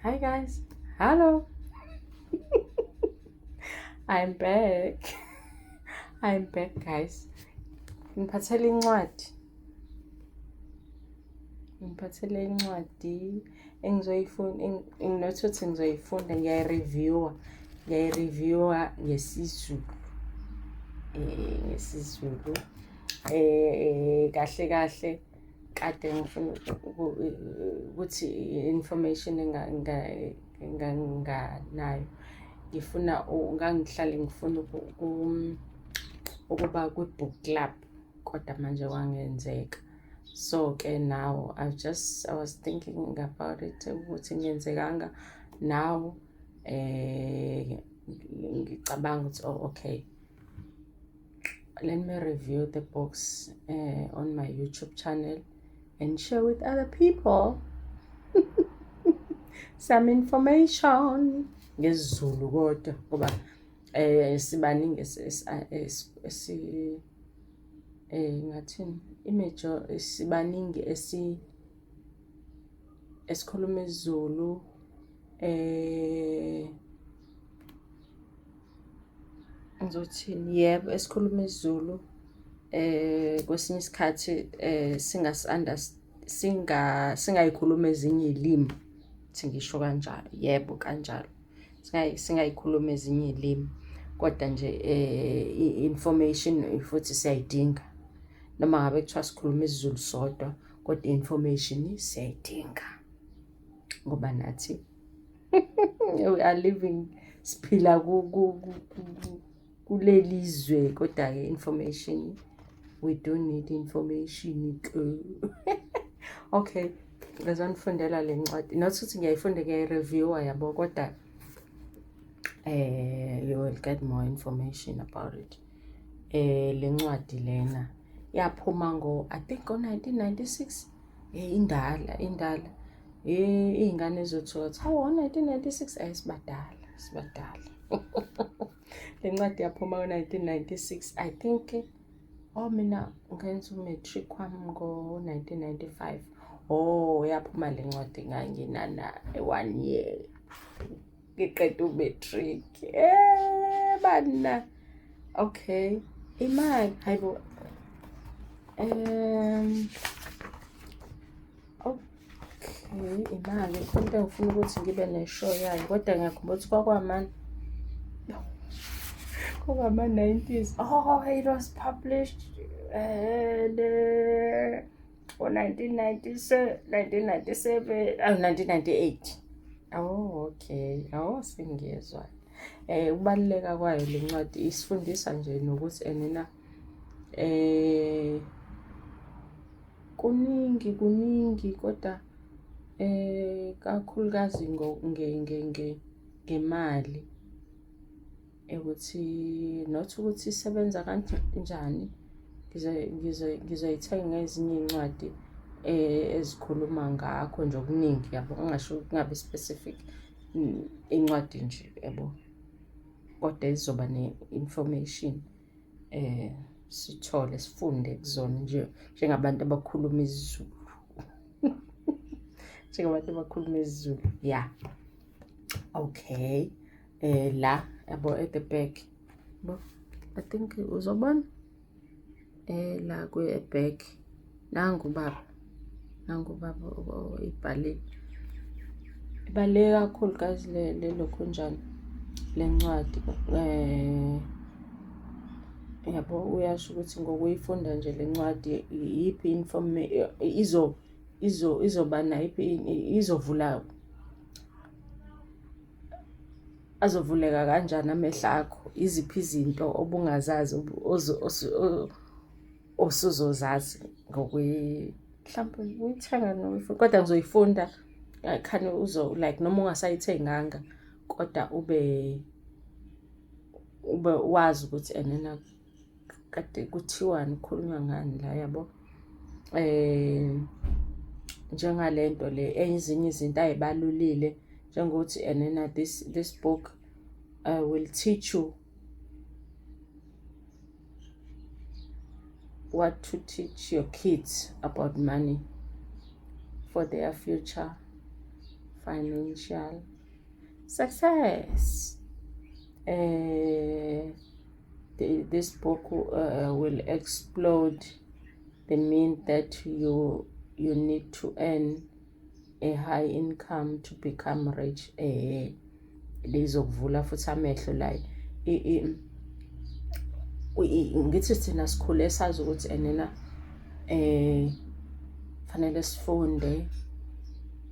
Hi guys. Hello. I'm back. I'm back guys. Ngiphathele incwadi. Ngiphathele incwadi engizoyifunda nginokuthi ngizoyifunda ngiyayireviewa ngesizulu. Ngesizulu. Kahle kahle kade ngifuna ukuthi information enganayo. Ngifuna ngangihlale ngifuna ukuba kwi-book club kodwa manje kwangenzeka. So ke now I was thinking about it ukuthi ngenzekanga now ngicabanga ukuthi okay, let me review the books on my YouTube channel and share with other people some information ngesizulu kodwa ngoba sibaningi ngathini imajor sibaningi esikhuluma isiZulu ngizothini yebo esikhuluma isiZulu kwesinye isikhathi singayikhuluma ezinye izilimi singisho kanjalo yebo kanjalo singayikhuluma ezinye izilimi kodwa nje information futhi siyayidinga noma ngabe kuthiwa sikhuluma isiZulu sodwa kodwa information siyayidinga ngoba nathi we are living siphila kulelizwe kodwa ke information we don't need information okay ngizonifundela le ncwadi not ukuthi ngiyayifunda ngiyayireviewa yabo kodwa you will get more information about it. Le ncwadi lena yaphuma I think ngo 1996 indala izingane ezothola hawo 1996 ayisibadala le ncwadi yaphuma ngo 1996 I think mina ngenza umatric wami ngo 1995 yaphuma le ncwadi nganginana 1 year ngiqeda umatric bana okay imali hayibo okay imali konke ngifuna ukuthi ngibe neshow yayo kodwa ngiyakhumbula ukuthi kwama 90s it was published for 1997 1998 okay sengiyezwa ukubaluleka kwayo le ncwadi isifundisa nje nokuthi enena kuningi kodwa kakhulukazi ngemali ukuthi not ukuthi isebenza kanjani ngizoyithenga ezinye incwadi ezikhuluma ngakho nje okuningi yabo ngingasho kungabe specific incwadi nje yabo kodwa izoba ne-information sithole sifunde kuzona njengabantu abakhuluma isiZulu yeah okay la yabo at the back I think uzobona la kwe-back nangu baba ibhalile kakhulu guys le lokho njani le ncwadi yabo uyasho ukuthi ngokuyifunda nje le ncwadi yipi information izoba nayiphi izovula azovuleka kanjani amehlo akho iziphi izinto obungazazi osuzozazi mhlawumbe uyithenga noma kodwa ngizoyifunda khani like noma ungasayithenganga kodwa ube wazi ukuthi enena kade kuthiwani kukhulunywa ngani la yabo njengalento le ezinye izinto ayibalulile njengokuthi enena this book will teach you what to teach your kids about money for their future financial success. This book will explode the myth that you need to earn a high income to become rich. Lizokuvula futhi amehlo la ngithi thina sikhule sazi ukuthi enena fanele sifunde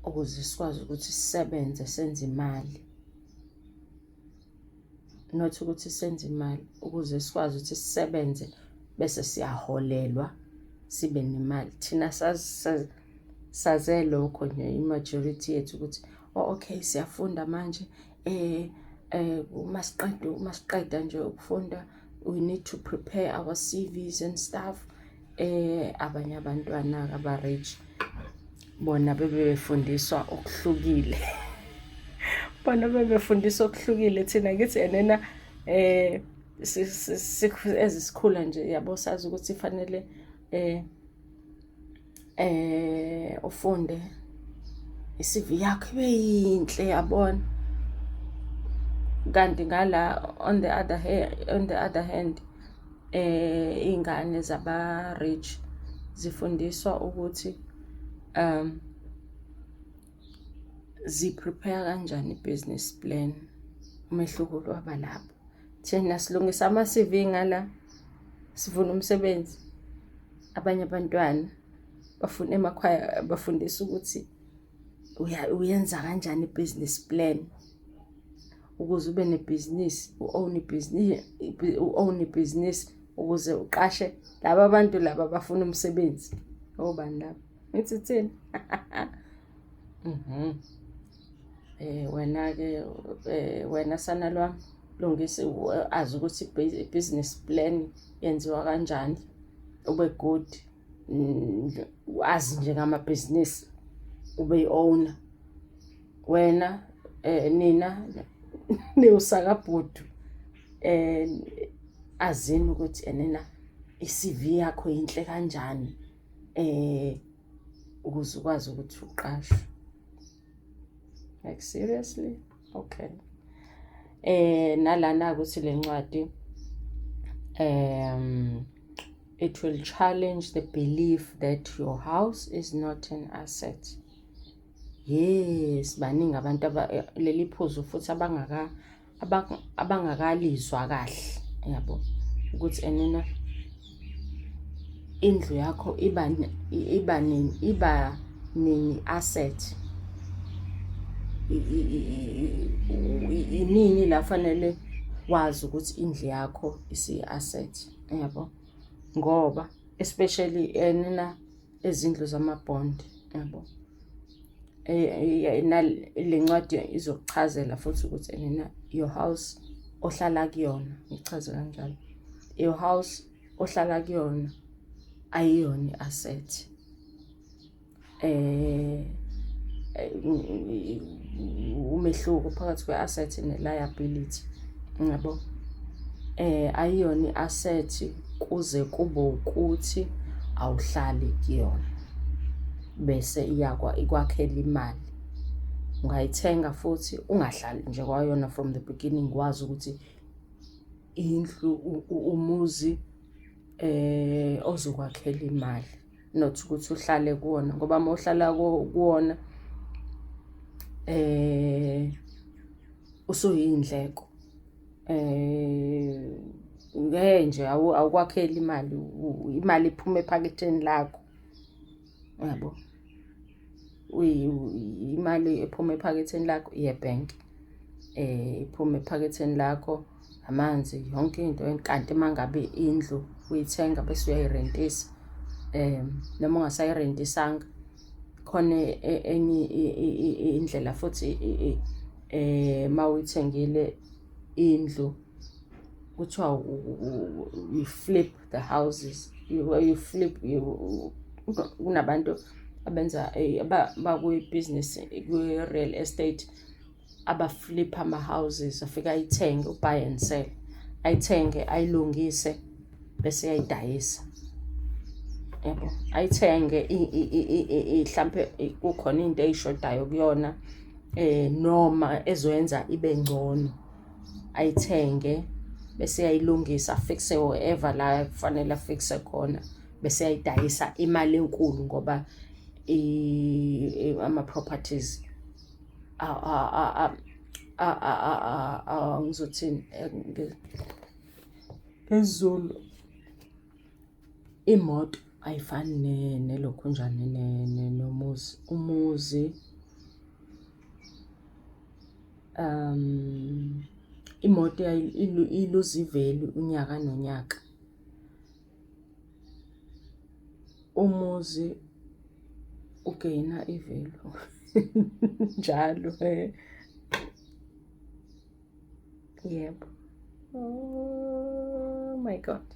ukuze sikwazi ukuthi sisebenze senze imali, not ukuthi senze imali, ukuze sikwazi ukuthi sisebenze bese siyaholelwa sibe nemali. Thina saze lokho nje imajority yethu ukuthi okay siyafunda manje masiqeda nje ukufunda we need to prepare our CVs and stuff. Abanye abantwana aba-rich bona bebefundiswa okuhlukile bona bebefundiswa okuhlukile. Thina ngithi enena ezisikhula nje yabo sazi ukuthi fanele ufunde i-CV yakho ibe yinhle yabona, kanti ngala on the other hand ingane zaba-rich zifundiswa ukuthi ziprepare kanjani i-business plan. Umehluko waba lapho. Thina silungisa ama-CV ngala sifuna umsebenzi, abanye abantwana bafuna emakhaya bafundisa ukuthi uyenza kanjani i-business plan ukuze ube nebhizinisi, u-own ibhizinisi ukuze uqashe laba bantu laba bafuna umsebenzi. Obani laba? Ngithi thina wena-ke wena sana lwami lungisa azi ukuthi i-business plan yenziwa kanjani, ube good, azi nje ngamabhizinisi, ube yi-owner. Wena nina niwusakabhudu azini ukuthi enena i-CV yakho yinhle kanjani ukuze ukwazi ukuthi uqashwe. Like seriously? Okay. Nalana ukuthi le ncwadi it will challenge the belief that your house is not an asset. Yes, baningi abantu leli phuzu futhi abangakalizwa kahle, yabo, ukuthi enena indlu yakho iba nini asset. Inini la fanele wazi ukuthi indlu yakho isi-asset, yabo, ngoba especially enena ezindlu zamabond, yabo. Le ncwadi izokuchazela futhi ukuthi enena your house ohlala kuyona, ngichaze kanjalo, your house ohlala kuyona ayiyona i-asset. Umehluko phakathi kwe-asset ne-liability, yabo. Ayiyona i-asset kuze kube ukuthi awuhlali kuyona bese ikwakhela imali. Ungayithenga futhi ungahlali nje kwayona from the beginning, wazi ukuthi indlu umuzi ozokwakhela imali, not ukuthi uhlale kuwona, ngoba uma uhlala kuwona usuyindleko. Nje awukwakhela imali, imali iphuma ephaketheni lakho, yabo. Imali ephuma ephaketheni lakho ye-bank, iphuma ephaketheni lakho, amanzi, yonke into. Kanti mangabe indlu uyithenga bese uyayirentisa, noma ungasayirentisanga khona enye indlela futhi mawuyithengile indlu kuthiwa you flip the houses, you flip, kunabantu abenza bakuyi-business kwi-real estate abaflipha ama-houses, afika ayithenge, ubuy and sell, ayithenge ayilungise bese ayidayisa, yabo. Ayithenge mhlampe kukhona into eyishodayo kuyona, noma ezoyenza ibe ngcono ayithenge bese ayilungisa afixe wherever la kufanele afixe khona bese ayidayisa imali enkulu ngoba ama-properties ngizothini ngesiZulu, imoto ayifani nelokhunjani nomuzi. Umuzi imoto iluza ivelu unyaka nonyaka. Umuzi ugayina ivelu njalo. Yebo. Oh my God.